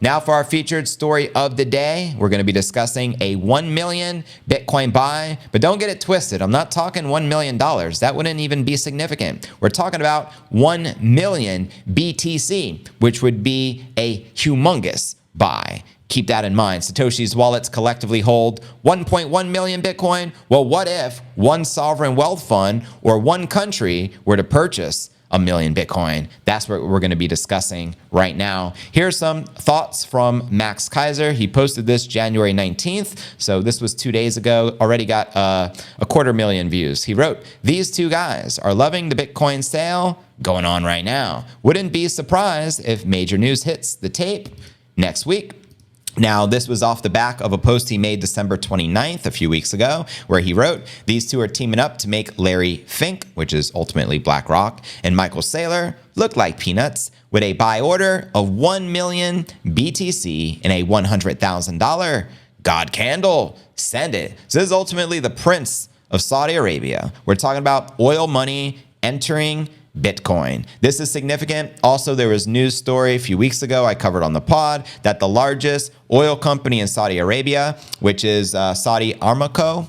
Now for our featured story of the day, we're going to be discussing a 1 million Bitcoin buy, but don't get it twisted. I'm not talking $1 million. That wouldn't even be significant. We're talking about 1 million BTC, which would be a humongous buy. Keep that in mind. Satoshi's wallets collectively hold 1.1 million Bitcoin. Well, what if one sovereign wealth fund or one country were to purchase 1 million Bitcoin? That's what we're going to be discussing right now. Here's some thoughts from Max Keiser. He posted this January 19th. So this was 2 days ago. Already got a 250,000 views. He wrote, "These two guys are loving the Bitcoin sale going on right now. Wouldn't be surprised if major news hits the tape next week." Now, this was off the back of a post he made December 29th, a few weeks ago, where he wrote, "These two are teaming up to make Larry Fink, which is ultimately BlackRock, and Michael Saylor look like peanuts with a buy order of 1 million BTC and a $100,000 God candle. Send it." So this is ultimately the prince of Saudi Arabia. We're talking about oil money entering Bitcoin. This is significant. Also, there was a news story a few weeks ago I covered on the pod that the largest oil company in Saudi Arabia, which is Saudi Aramco,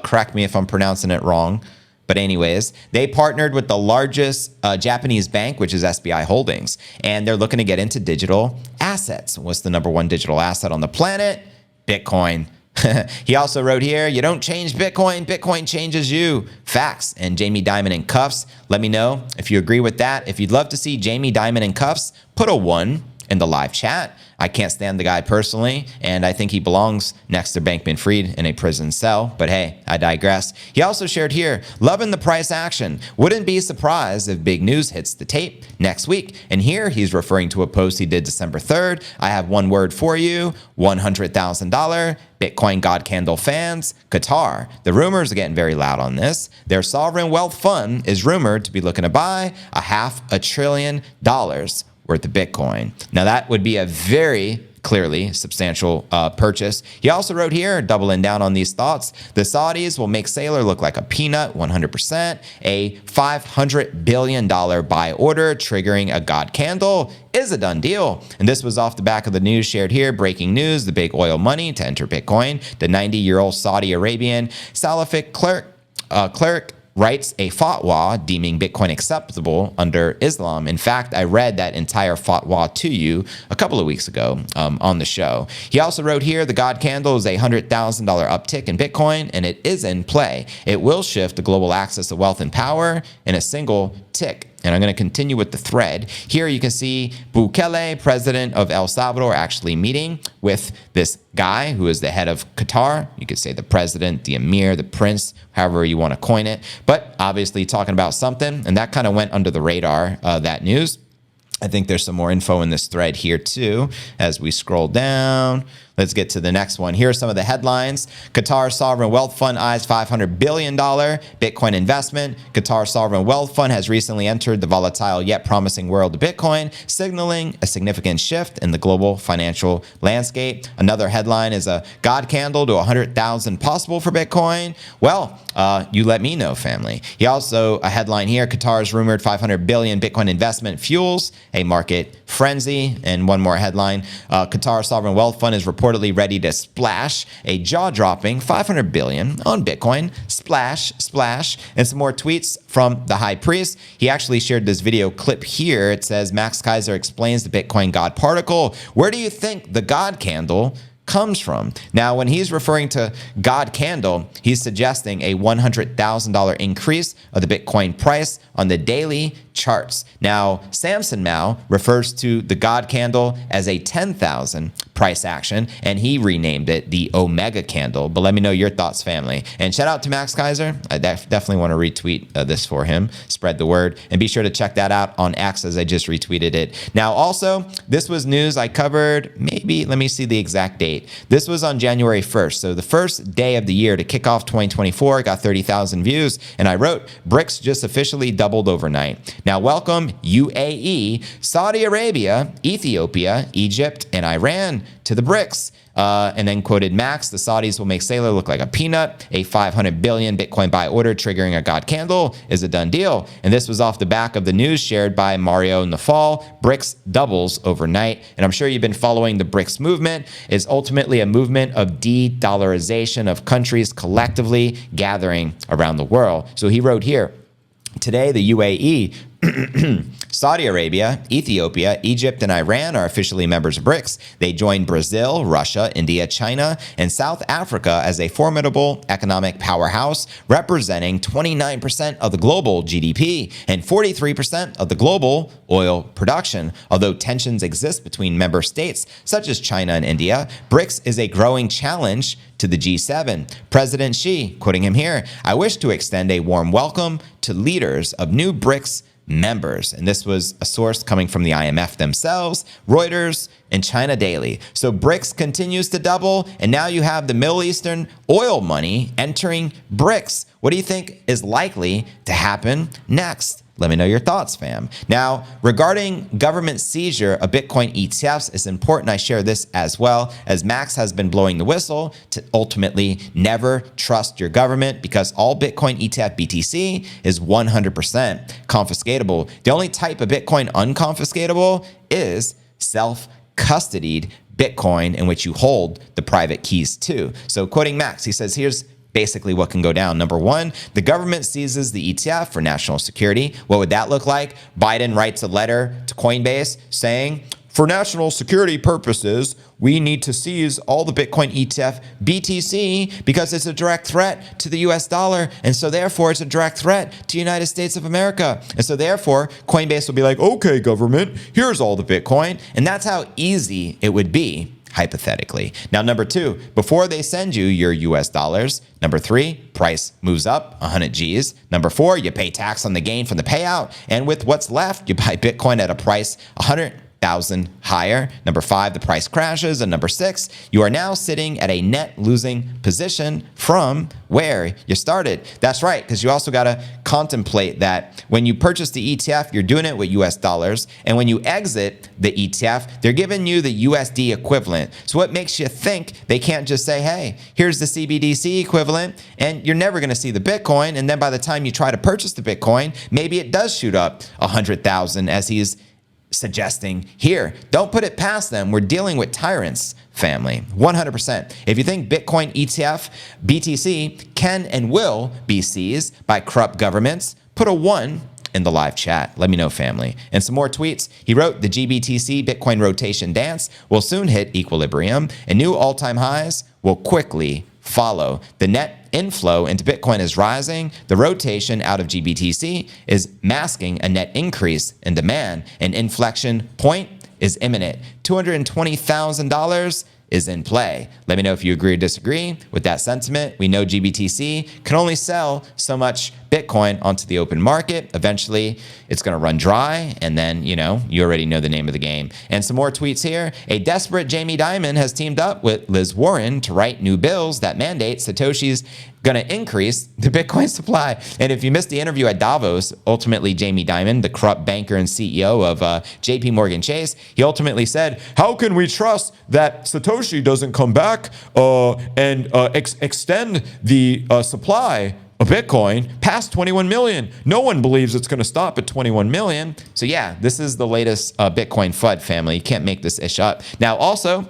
correct me if I'm pronouncing it wrong, but anyways, they partnered with the largest Japanese bank, which is SBI Holdings, and they're looking to get into digital assets. What's the #1 digital asset on the planet? Bitcoin. He also wrote here, "You don't change Bitcoin, Bitcoin changes you." Facts. And Jamie Dimon in cuffs. Let me know if you agree with that. If you'd love to see Jamie Dimon in cuffs, put a 1 in the live chat. I can't stand the guy personally, and I think he belongs next to Bankman-Fried in a prison cell. But hey, I digress. He also shared here, "Loving the price action. Wouldn't be surprised if big news hits the tape next week." And here he's referring to a post he did December 3rd. "I have one word for you, $100,000. Bitcoin God Candle fans, Qatar. The rumors are getting very loud on this. Their sovereign wealth fund is rumored to be looking to buy $500 billion worth of Bitcoin." Now that would be a very clearly substantial purchase. He also wrote here, doubling down on these thoughts, "The Saudis will make Saylor look like a peanut 100%. A $500 billion buy order triggering a God candle is a done deal." And this was off the back of the news shared here. Breaking news, the big oil money to enter Bitcoin. The 90-year-old Saudi Arabian Salafic cleric writes a fatwa deeming Bitcoin acceptable under Islam. In fact, I read that entire fatwa to you a couple of weeks ago on the show. He also wrote here, "The God candle is a $100,000 uptick in Bitcoin, and it is in play. It will shift the global access to wealth and power in a single tick." And I'm going to continue with the thread. Here you can see Bukele, president of El Salvador, actually meeting with this guy who is the head of Qatar. You could say the president, the emir, the prince, however you want to coin it. But obviously talking about something, and that kind of went under the radar, that news. I think there's some more info in this thread here too as we scroll down. Let's get to the next one. Here are some of the headlines. Qatar Sovereign Wealth Fund eyes $500 billion Bitcoin investment. Qatar Sovereign Wealth Fund has recently entered the volatile yet promising world of Bitcoin, signaling a significant shift in the global financial landscape. Another headline is a God candle to 100,000 possible for Bitcoin. Well, you let me know, family. He also, a headline here, Qatar's rumored 500 billion Bitcoin investment fuels a market frenzy. And one more headline, Qatar Sovereign Wealth Fund is reportedly ready to splash a jaw-dropping 500 billion on Bitcoin. Splash, splash. And some more tweets from the high priest. He actually shared this video clip here. It says, Max Keiser explains the Bitcoin God particle. Where do you think the God candle comes from? Now, when he's referring to God candle, he's suggesting a $100,000 increase of the Bitcoin price on the daily charts. Now, Samson Mao refers to the God candle as a 10,000 price action, and he renamed it the Omega candle. But let me know your thoughts, family. And shout out to Max Keiser. I definitely want to retweet this for him. Spread the word. And be sure to check that out on X as I just retweeted it. Now, also, this was news I covered, maybe, let me see the exact date. This was on January 1st. So the first day of the year to kick off 2024, got 30,000 views. And I wrote, BRICS just officially doubled overnight. Now, welcome UAE, Saudi Arabia, Ethiopia, Egypt, and Iran addition to the BRICS. And then quoted Max, the Saudis will make Sailor look like a peanut. A 500 billion Bitcoin buy order triggering a God candle is a done deal. And this was off the back of the news shared by Mario in the fall. BRICS doubles overnight. And I'm sure you've been following the BRICS movement. It's ultimately a movement of de-dollarization of countries collectively gathering around the world. So he wrote here, today the UAE, Saudi Arabia, Ethiopia, Egypt, and Iran are officially members of BRICS. They joined Brazil, Russia, India, China, and South Africa as a formidable economic powerhouse, representing 29% of the global GDP and 43% of the global oil production. Although tensions exist between member states such as China and India, BRICS is a growing challenge to the G7. President Xi, quoting him here, I wish to extend a warm welcome to leaders of new BRICS members. And this was a source coming from the IMF themselves, Reuters, and China Daily. So BRICS continues to double, and now you have the Middle Eastern oil money entering BRICS. What do you think is likely to happen next? Let me know your thoughts, fam. Now, regarding government seizure of Bitcoin ETFs, it's important I share this as well, as Max has been blowing the whistle to ultimately never trust your government, because all Bitcoin ETF BTC is 100% confiscatable. The only type of Bitcoin unconfiscatable is self-custodied Bitcoin, in which you hold the private keys to. So quoting Max, he says, here's basically what can go down. Number one, the government seizes the ETF for national security. What would that look like? Biden writes a letter to Coinbase saying, for national security purposes, we need to seize all the Bitcoin ETF BTC because it's a direct threat to the US dollar. And so therefore, it's a direct threat to the United States of America. And so therefore, Coinbase will be like, okay, government, here's all the Bitcoin. And that's how easy it would be, hypothetically. Now, number two, before they send you your US dollars. Number three, price moves up 100 G's. Number four, you pay tax on the gain from the payout. And with what's left, you buy Bitcoin at a price 100,000 higher. Number five, the price crashes. And number six, you are now sitting at a net losing position from where you started. That's right, because you also got to contemplate that when you purchase the ETF, you're doing it with US dollars. And when you exit the ETF, they're giving you the USD equivalent. So what makes you think they can't just say, hey, here's the CBDC equivalent, and you're never going to see the Bitcoin. And then by the time you try to purchase the Bitcoin, maybe it does shoot up 100,000 as he's suggesting here. Don't put it past them. We're dealing with tyrants, family, 100%. If you think Bitcoin ETF, BTC can and will be seized by corrupt governments, put a 1 in the live chat. Let me know, family. And some more tweets. He wrote, the GBTC Bitcoin rotation dance will soon hit equilibrium, and new all-time highs will quickly follow. The net inflow into Bitcoin is rising. The rotation out of GBTC is masking a net increase in demand. An inflection point is imminent. $220,000 is in play. Let me know if you agree or disagree with that sentiment. We know GBTC can only sell so much Bitcoin onto the open market. Eventually, it's going to run dry, and then, you already know the name of the game. And some more tweets here. A desperate Jamie Dimon has teamed up with Liz Warren to write new bills that mandate Satoshi's going to increase the Bitcoin supply. And if you missed the interview at Davos, ultimately Jamie Dimon, the corrupt banker and CEO of JP Morgan Chase, he ultimately said, how can we trust that Satoshi doesn't come back and extend the supply of Bitcoin past 21 million? No one believes it's going to stop at 21 million. So yeah, this is the latest Bitcoin FUD, family. You can't make this ish up. Now also,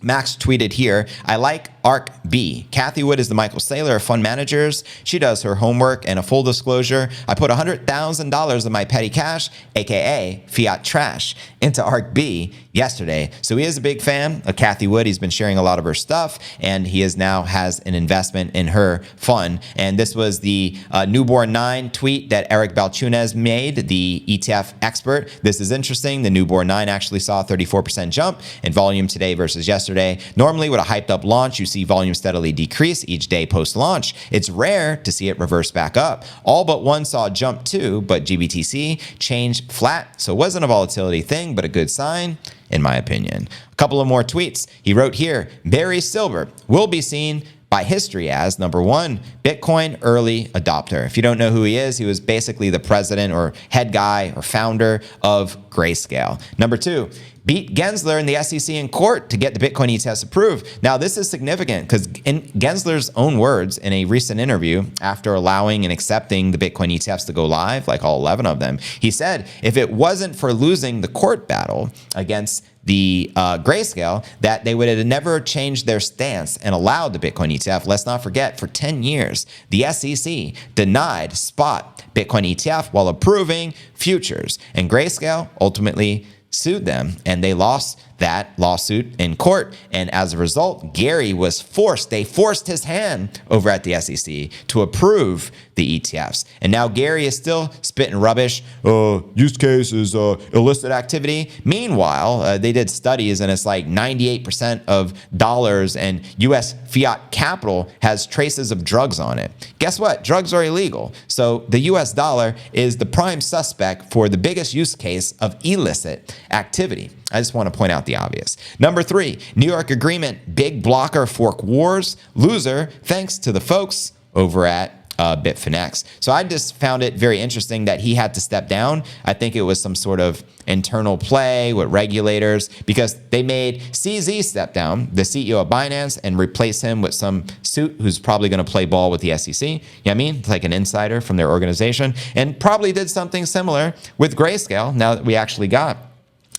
Max tweeted here, I like ARC B. Kathy Wood is the Michael Saylor of fund managers. She does her homework, and a full disclosure, I put $100,000 of my petty cash, aka fiat trash, into ARC B yesterday. So he is a big fan of Kathy Wood. He's been sharing a lot of her stuff, and he is now has an investment in her fund. And this was the Newborn 9 tweet that Eric Balchunas made, the ETF expert. This is interesting. The Newborn 9 actually saw a 34% jump in volume today versus yesterday. Normally, with a hyped up launch, you see volume steadily decrease each day post-launch. It's rare to see it reverse back up. All but one saw a jump too, but GBTC changed flat. So it wasn't a volatility thing, but a good sign, in my opinion. A couple of more tweets. He wrote here, Barry Silbert will be seen by history as, number one, Bitcoin early adopter. If you don't know who he was basically the president or head guy or founder of Grayscale. Number two, beat Gensler and the SEC in court to get the Bitcoin ETFs approved. Now, this is significant because in Gensler's own words in a recent interview, after allowing and accepting the Bitcoin ETFs to go live, like all 11 of them, he said if it wasn't for losing the court battle against the Grayscale, that they would have never changed their stance and allowed the Bitcoin ETF. Let's not forget, for 10 years, the SEC denied spot Bitcoin ETF while approving futures. And Grayscale ultimately sued them, and they lost that lawsuit in court. And as a result, Gary was they forced his hand over at the SEC to approve the ETFs. And now Gary is still spitting rubbish. Use case is illicit activity. Meanwhile, they did studies, and it's like 98% of dollars and US fiat capital has traces of drugs on it. Guess what? Drugs are illegal. So the US dollar is the prime suspect for the biggest use case of illicit activity. I just want to point out the obvious. Number 3, New York agreement, big blocker fork wars, loser, thanks to the folks over at Bitfinex. So I just found it very interesting that he had to step down. I think it was some sort of internal play with regulators because they made CZ step down, the CEO of Binance, and replace him with some suit who's probably going to play ball with the SEC. You know what I mean? It's like an insider from their organization, and probably did something similar with Grayscale now that we actually got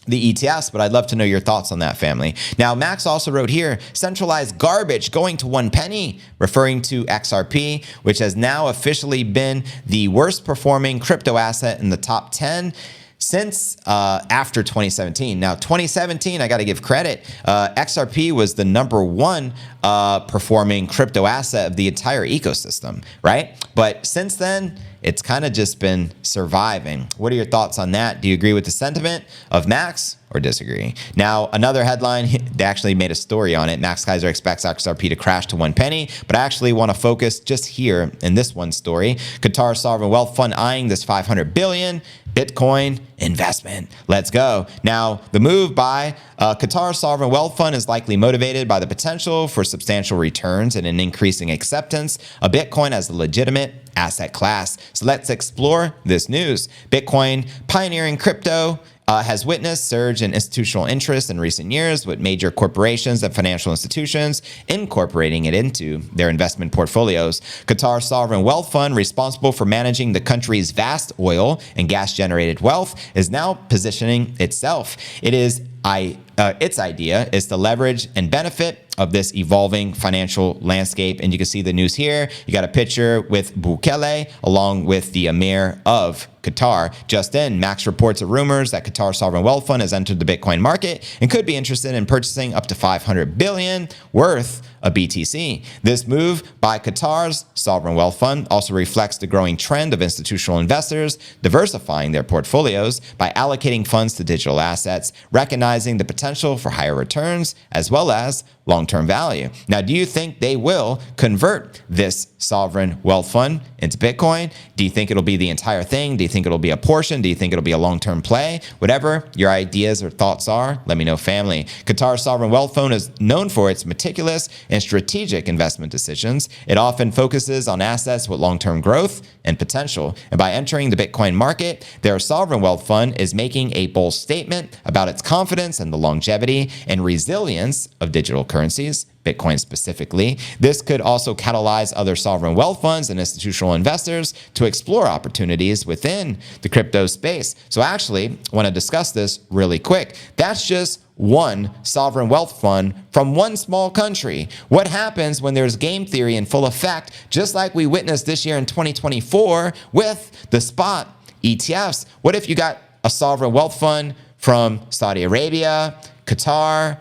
the ETFs, but I'd love to know your thoughts on that, family. Now, Max also wrote here, centralized garbage going to 1 penny, referring to XRP, which has now officially been the worst performing crypto asset in the top 10 since after 2017. Now, 2017, I got to give credit. XRP was the #1 performing crypto asset of the entire ecosystem, right? But since then, it's kind of just been surviving. What are your thoughts on that? Do you agree with the sentiment of Max or disagree? Now, another headline, they actually made a story on it. Max Keiser expects XRP to crash to 1 penny, but I actually want to focus just here in this one story. Qatar Sovereign Wealth Fund eyeing this 500 billion Bitcoin investment. Let's go. Now, the move by Qatar Sovereign Wealth Fund is likely motivated by the potential for substantial returns and an increasing acceptance of Bitcoin as a legitimate asset class. So let's explore this news. Bitcoin pioneering crypto has witnessed surge in institutional interest in recent years, with major corporations and financial institutions incorporating it into their investment portfolios. Qatar Sovereign Wealth Fund, responsible for managing the country's vast oil and gas-generated wealth, is now positioning itself. Its idea is to leverage and benefit of this evolving financial landscape. And you can see the news here. You got a picture with Bukele along with the Emir of Qatar. Just in, Max reports of rumors that Qatar Sovereign Wealth Fund has entered the Bitcoin market and could be interested in purchasing up to 500 billion worth of BTC. This move by Qatar's Sovereign Wealth Fund also reflects the growing trend of institutional investors diversifying their portfolios by allocating funds to digital assets, recognizing the potential for higher returns as well as long-term value. Now, do you think they will convert this sovereign wealth fund into Bitcoin? Do you think it'll be the entire thing? Do you think it'll be a portion? Do you think it'll be a long-term play? Whatever your ideas or thoughts are, let me know, family. Qatar Sovereign Wealth Fund is known for its meticulous and strategic investment decisions. It often focuses on assets with long-term growth and potential. And by entering the Bitcoin market, their sovereign wealth fund is making a bold statement about its confidence in the longevity and resilience of digital currencies, Bitcoin specifically. This could also catalyze other sovereign wealth funds and institutional investors to explore opportunities within the crypto space. So actually, I want to discuss this really quick. That's just one sovereign wealth fund from one small country. What happens when there's game theory in full effect, just like we witnessed this year in 2024 with the spot ETFs? What if you got a sovereign wealth fund from Saudi Arabia, Qatar,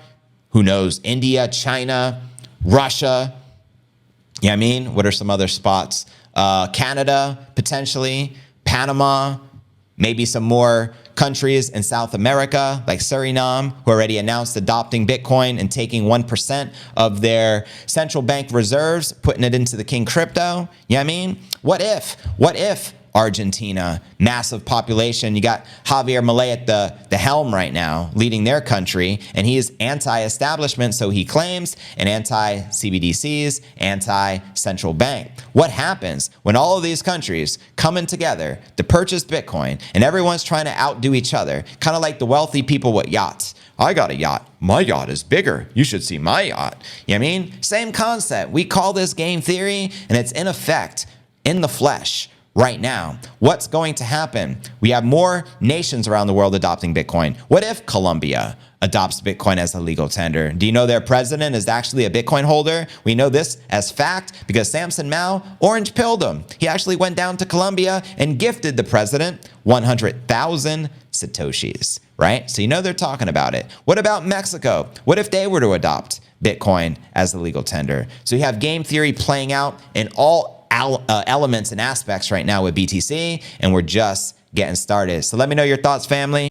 who knows, India, China, Russia? You know what I mean? What are some other spots? Canada, potentially, Panama, maybe some more countries in South America like Suriname, who already announced adopting Bitcoin and taking 1% of their central bank reserves, putting it into the king crypto. You know what I mean? What if Argentina, massive population. You got Javier Milei at the helm right now, leading their country, and he is anti-establishment, so he claims, and anti-CBDCs, anti-central bank. What happens when all of these countries coming together to purchase Bitcoin, and everyone's trying to outdo each other, kind of like the wealthy people with yachts? I got a yacht. My yacht is bigger. You should see my yacht. You know what I mean? Same concept. We call this game theory, and it's in effect, in the flesh right now. What's going to happen? We have more nations around the world adopting Bitcoin. What if Colombia adopts Bitcoin as a legal tender? Do you know their president is actually a Bitcoin holder? We know this as fact because Samson Mao orange pilled him. He actually went down to Colombia and gifted the president 100,000 Satoshis, right? So you know they're talking about it. What about Mexico? What if they were to adopt Bitcoin as the legal tender? So you have game theory playing out in all elements and aspects right now with BTC, and we're just getting started. So let me know your thoughts, family.